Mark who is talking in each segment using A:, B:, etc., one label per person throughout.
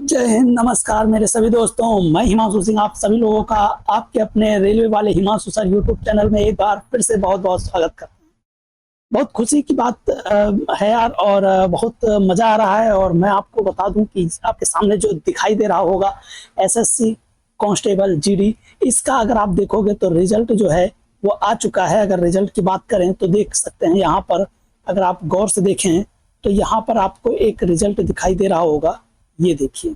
A: जय हिंद, नमस्कार मेरे सभी दोस्तों। मैं हिमांशु सिंह आप सभी लोगों का आपके अपने रेलवे वाले हिमांशु सर यूट्यूब चैनल में एक बार फिर से बहुत बहुत स्वागत करता हूं। बहुत खुशी की बात है यार, और बहुत मजा आ रहा है। और मैं आपको बता दूं कि आपके सामने जो दिखाई दे रहा होगा एसएससी कांस्टेबल जीडी, इसका अगर आप देखोगे तो रिजल्ट जो है वो आ चुका है। अगर रिजल्ट की बात करें तो देख सकते हैं यहाँ पर, अगर आप गौर से देखें तो यहाँ पर आपको एक रिजल्ट दिखाई दे रहा होगा। ये देखिए,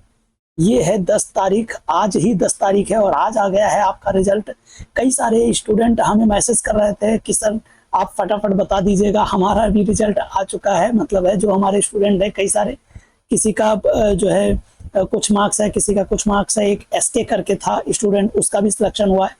A: ये है 10 तारीख, आज ही 10 तारीख है और आज आ गया है आपका रिजल्ट। कई सारे स्टूडेंट हमें मैसेज कर रहे थे कि सर आप फटाफट बता दीजिएगा, हमारा भी रिजल्ट आ चुका है। मतलब है जो हमारे स्टूडेंट है कई सारे, किसी का जो है कुछ मार्क्स है, किसी का कुछ मार्क्स है। एक एसके करके था स्टूडेंट, उसका भी सिलेक्शन हुआ है।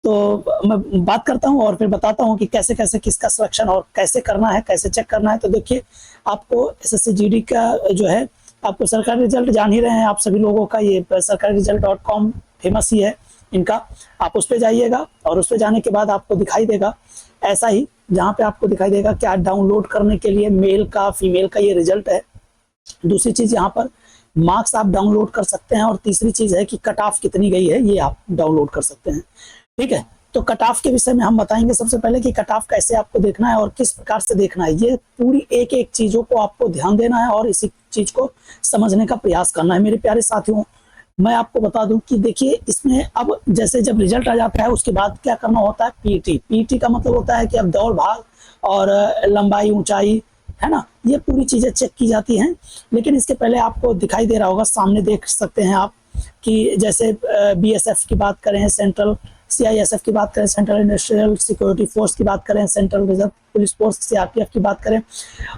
A: तो मैं बात करता हूँ और फिर बताता हूँ कि कैसे कैसे किसका सिलेक्शन और कैसे करना है, कैसे चेक करना है। तो देखिए, आपको एसएससी जीडी का जो है, आपको सरकारी रिजल्ट जान ही रहे हैं आप सभी लोगों का, ये सरकारी रिजल्ट.com फेमस ही है इनका। आप उस पर जाइएगा और उस पर जाने के बाद आपको दिखाई देगा ऐसा ही, जहाँ पे आपको दिखाई देगा क्या डाउनलोड करने के लिए मेल का फीमेल का ये रिजल्ट है। दूसरी चीज यहाँ पर मार्क्स आप डाउनलोड कर सकते हैं, और तीसरी चीज है कि कट ऑफ कितनी गई है ये आप डाउनलोड कर सकते हैं। ठीक है, तो कट ऑफ के विषय में हम बताएंगे सबसे पहले कि कट ऑफ कैसे आपको देखना है और किस प्रकार से देखना है। ये पूरी एक एक चीजों को आपको ध्यान देना है और इसी चीज को समझने का प्रयास करना है मेरे प्यारे साथियों। मैं आपको बता दूं कि देखिए, इसमें अब जैसे जब रिजल्ट आ जाता है उसके बाद क्या करना होता है, पीटी। पीटी का मतलब होता है कि अब दौड़ भाग और लंबाई ऊंचाई, है ना, ये पूरी चीजें चेक की जाती हैं। लेकिन इसके पहले आपको दिखाई दे रहा होगा, सामने देख सकते हैं आप कि जैसे बीएसएफ की बात करें, सेंट्रल सीआईएसएफ की बात करें, सेंट्रल इंडस्ट्रियल सिक्योरिटी फोर्स की बात करें, central reserve police force CRPF की बात करें,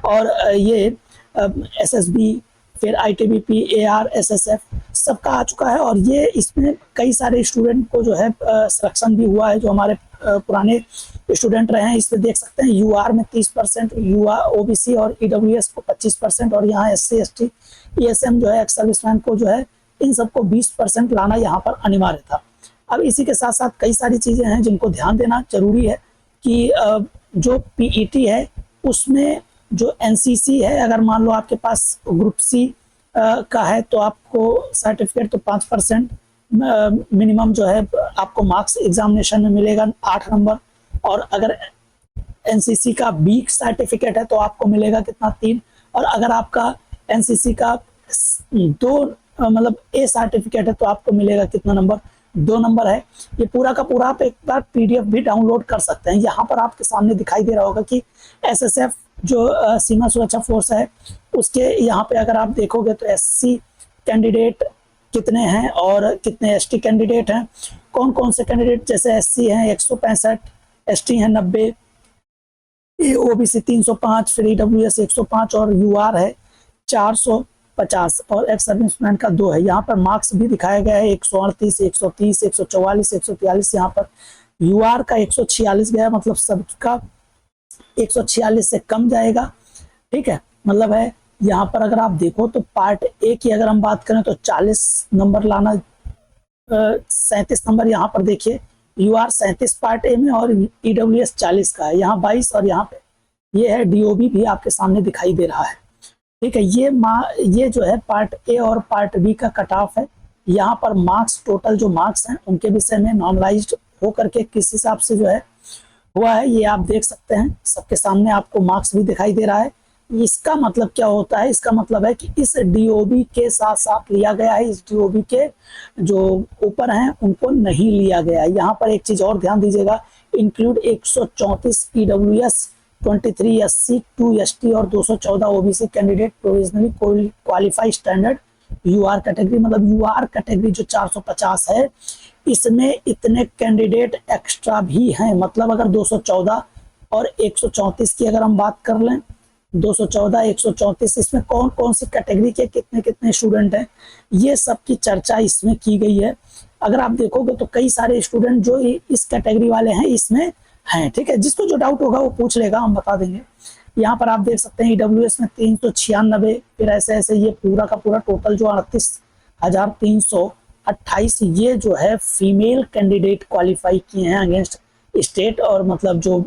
A: और ये एसएसबी, फिर आईटीबीपी, एआर, एसएसएफ सबका आ चुका है। और ये इसमें कई सारे स्टूडेंट को जो है सिलेक्शन भी हुआ है, जो हमारे पुराने स्टूडेंट रहे हैं। इसमें देख सकते हैं यूआर में 30%, यूआर ओबीसी और ईडब्ल्यूएस को 25%, और यहाँ एससी एसटी ईएसएम जो है एक्स सर्विसमैन को जो है इन सबको 20% लाना यहाँ पर अनिवार्य था। अब इसी के साथ साथ कई सारी चीजें हैं जिनको ध्यान देना जरूरी है कि जो पीईटी है उसमें जो एनसीसी है, अगर मान लो आपके पास ग्रुप सी का है तो आपको सर्टिफिकेट तो 5% मिनिमम जो है आपको मार्क्स एग्जामिनेशन में मिलेगा, 8 नंबर। और अगर एनसीसी का बी सर्टिफिकेट है तो आपको मिलेगा कितना, 3। और अगर आपका एनसीसी का 2 मतलब ए सर्टिफिकेट है तो आपको मिलेगा कितना नंबर, 2 नंबर है। ये पूरा का पूरा आप एक बार पीडीएफ भी डाउनलोड कर सकते हैं। यहाँ पर आपके सामने दिखाई दे रहा होगा कि एसएसएफ जो सीमा सुरक्षा फोर्स है उसके यहाँ पे अगर आप देखोगे तो एससी कैंडिडेट कितने हैं और कितने एसटी कैंडिडेट हैं। कौन कौन से कैंडिडेट, जैसे एससी हैं 165, एसटी हैं 90, ओबीसी 305, फिर ईडब्ल्यूएस 105 और यूआर है 450 और एक्स सर्विसमैन का 2 है। यहाँ पर मार्क्स भी दिखाया गया है 138, 130, 144, 143। यहाँ पर यूआर का 146 गया, मतलब सबका 146 से कम जाएगा। ठीक है, मतलब है यहाँ पर अगर आप देखो तो पार्ट ए की अगर हम बात करें तो 40 नंबर लाना, 37 नंबर यहाँ पर देखिए, यूआर 37 पार्ट ए में, और ईडब्ल्यूएस 40 का है, यहाँ 22, और यहाँ पे ये है डीओबी भी आपके सामने दिखाई दे रहा है। ठीक है, ये जो है पार्ट ए और पार्ट बी का कट ऑफ है। यहाँ पर मार्क्स, टोटल जो मार्क्स हैं उनके विषय में नॉर्मलाइज्ड होकर के किस हिसाब से जो है हुआ है ये आप देख सकते हैं। सबके सामने आपको मार्क्स भी दिखाई दे रहा है। इसका मतलब क्या होता है, इसका मतलब है कि इस डीओबी के साथ साथ लिया गया है, इस डीओबी के जो ऊपर हैं उनको नहीं लिया गया है। यहाँ पर एक चीज और ध्यान दीजिएगा, इंक्लूड 134 ईडब्ल्यूएस, 23 एससी, 2 एसटी और 214 OBC candidate provisionally qualify standard UR category. मतलब यूआर कैटेगरी जो 450 है इसमें इतने कैंडिडेट एक्स्ट्रा भी हैं। मतलब अगर 214 और 134 की अगर हम बात कर लें, 214, 134, इसमें कौन कौन सी कैटेगरी के कितने कितने स्टूडेंट हैं, ये सब की चर्चा इसमें की गई है। अगर आप देखोगे तो कई सारे स्टूडेंट जो इस कैटेगरी वाले हैं इसमें हैं। ठीक है, जिसको जो डाउट होगा वो पूछ लेगा, हम बता देंगे। यहाँ पर आप देख सकते हैं ईडब्ल्यूएस में 396, फिर ऐसे ऐसे ये पूरा का पूरा टोटल जो 38,328 ये जो है फीमेल कैंडिडेट क्वालिफाई किए हैं अगेंस्ट स्टेट, और मतलब जो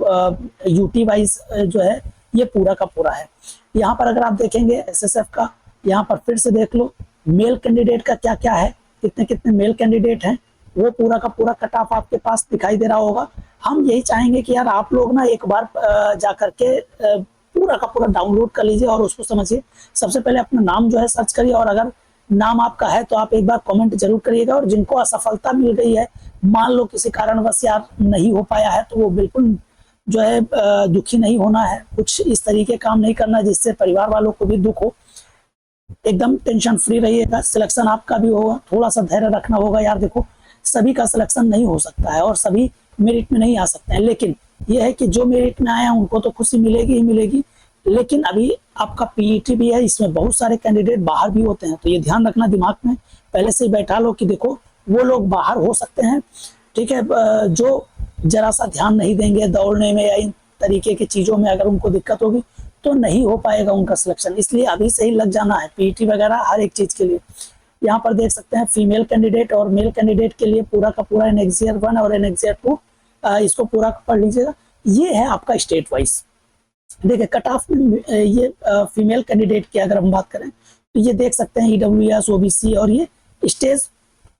A: यूटी वाइज जो है ये पूरा का पूरा है। यहाँ पर अगर आप देखेंगे एसएसएफ का, यहाँ पर फिर से देख लो मेल कैंडिडेट का क्या क्या है, कितने कितने मेल कैंडिडेट हैं, वो पूरा का पूरा कट ऑफ आपके पास दिखाई दे रहा होगा। हम यही चाहेंगे कि यार आप लोग ना एक बार जा करके पूरा का पूरा डाउनलोड कर लीजिए और उसको समझिए। सबसे पहले अपना नाम जो है सर्च करिए, और अगर नाम आपका है तो आप एक बार कमेंट जरूर करिएगा। और जिनको असफलता मिल गई है, मान लो किसी कारणवश यार नहीं हो पाया है, तो वो बिल्कुल जो है दुखी नहीं होना है। कुछ इस तरीके काम नहीं करना जिससे परिवार वालों को भी दुख हो। एकदम टेंशन फ्री रहिएगा, सिलेक्शन आपका भी होगा। थोड़ा सा धैर्य रखना होगा यार। देखो, सभी का सिलेक्शन नहीं हो सकता है और सभी मेरिट में नहीं आ सकते हैं, लेकिन यह है कि जो मेरिट में आए हैं उनको तो खुशी मिलेगी ही मिलेगी। लेकिन अभी आपका पीईटी भी है, इसमें बहुत सारे कैंडिडेट बाहर भी होते हैं, तो ये ध्यान रखना दिमाग में पहले से ही बैठा लो कि देखो वो लोग बाहर हो सकते हैं, ठीक है। जो जरा सा ध्यान नहीं देंगे दौड़ने में या इन तरीके की चीज़ों में, अगर उनको दिक्कत होगी तो नहीं हो पाएगा उनका सिलेक्शन। इसलिए अभी से ही लग जाना है पीईटी वगैरह हर एक चीज़ के लिए। यहाँ पर देख सकते हैं फीमेल कैंडिडेट और मेल कैंडिडेट के लिए पूरा का पूरा एनेक्सियर 1 और एनेक्सियर 2, इसको पूरा पढ़ लीजिएगा। ये है आपका स्टेट वाइज। देखिए कट ऑफ में ये फीमेल कैंडिडेट की अगर हम बात करें तो ये देख सकते हैं ईडब्ल्यूएस, ओबीसी, और ये स्टेज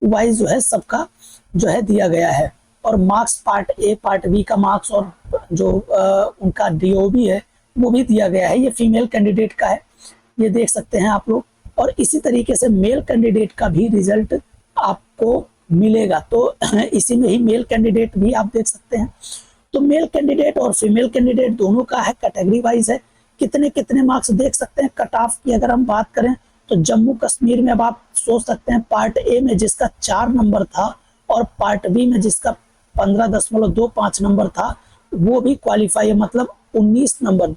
A: वाइज जो है सबका जो है दिया गया है। और marks part A part B का मार्क्स और जो उनका डीओबी है वो भी दिया गया है। ये फीमेल कैंडिडेट का है, ये देख सकते हैं आप लोग। और इसी तरीके से मेल कैंडिडेट का भी रिजल्ट आपको मिलेगा, तो इसी में ही मेल कैंडिडेट भी आप देख सकते हैं। तो मेल कैंडिडेट और फीमेल कैंडिडेट दोनों का है, कैटेगरी वाइज है। कितने कितने मार्क्स देख सकते हैं। कट ऑफ की अगर हम बात करें तो जम्मू कश्मीर में अब आप सोच सकते हैं, पार्ट ए में जिसका 4 नंबर था और पार्ट बी में जिसका 15.25 नंबर था, वो भी क्वालिफाई है, मतलब 19 नंबर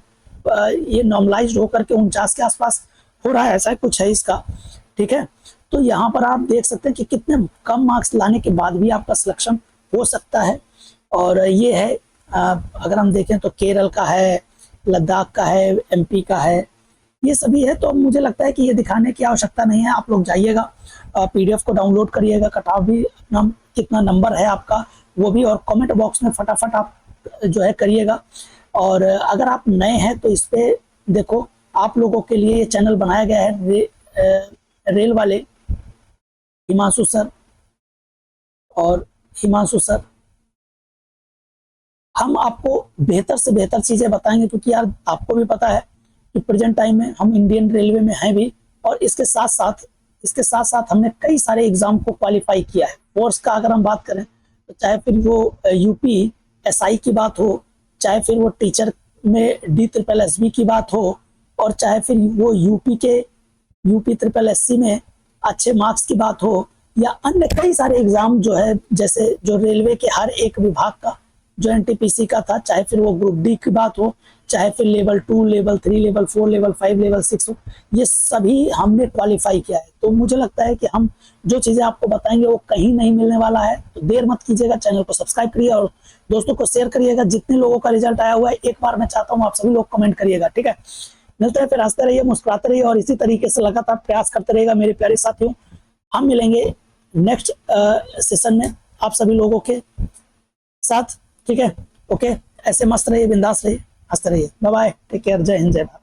A: ये नॉर्मलाइज्ड होकर के 49 के आसपास हो रहा है, ऐसा कुछ है इसका, ठीक है। तो यहाँ पर आप देख सकते हैं कि कितने कम मार्क्स लाने के बाद भी आपका सिलेक्शन हो सकता है। और ये है अगर हम देखें तो केरल का है, लद्दाख का है, एमपी का है, ये सभी है। तो मुझे लगता है कि ये दिखाने की आवश्यकता नहीं है। आप लोग जाइएगा, पीडीएफ को डाउनलोड करिएगा, कट ऑफ भी अपना कितना नंबर है आपका वो भी, और कमेंट बॉक्स में फटाफट आप जो है करिएगा। और अगर आप नए हैं तो इस पे देखो, आप लोगों के लिए ये चैनल बनाया गया है रेल वाले हिमांशु सर और हिमांशु सर। हम आपको बेहतर से बेहतर चीजें बताएंगे, क्योंकि यार आपको भी पता है कि प्रेजेंट टाइम में हम इंडियन रेलवे में हैं भी, और इसके साथ साथ हमने कई सारे एग्जाम को क्वालिफाई किया है। फोर्स का अगर हम बात करें तो चाहे फिर वो यूपी एसआई की बात हो, चाहे फिर वो टीचर में DSSB की बात हो, और चाहे फिर वो यूपी SSSC में अच्छे मार्क्स की बात हो, या अन्य कई सारे एग्जाम जो है, जैसे जो रेलवे के हर एक विभाग का जो एनटीपीसी का था, चाहे फिर वो ग्रुप डी की बात हो, चाहे फिर level 2, level 3, level 4, level 5, level 6 हो, ये सभी हमने क्वालिफाई किया है। तो मुझे लगता है कि हम जो चीज़ें आपको बताएंगे वो कहीं नहीं मिलने वाला है। तो देर मत कीजिएगा, चैनल को सब्सक्राइब करिए और दोस्तों को शेयर करिएगा। जितने लोगों का रिजल्ट आया हुआ है एक बार मैं चाहता हूँ आप सभी लोग कमेंट करिएगा, ठीक है। मिलते हैं, फिर हंसते रहिए, मुस्कुराते रहिए और इसी तरीके से लगातार प्रयास करते रहिएगा मेरे प्यारे साथियों। हम मिलेंगे नेक्स्ट सेशन में आप सभी लोगों के साथ, ठीक है। ओके, ऐसे मस्त रहिए, बिंदास रहिए, हंसते रहिए। बाय बाय, टेक केयर, जय हिंद, जय भारत।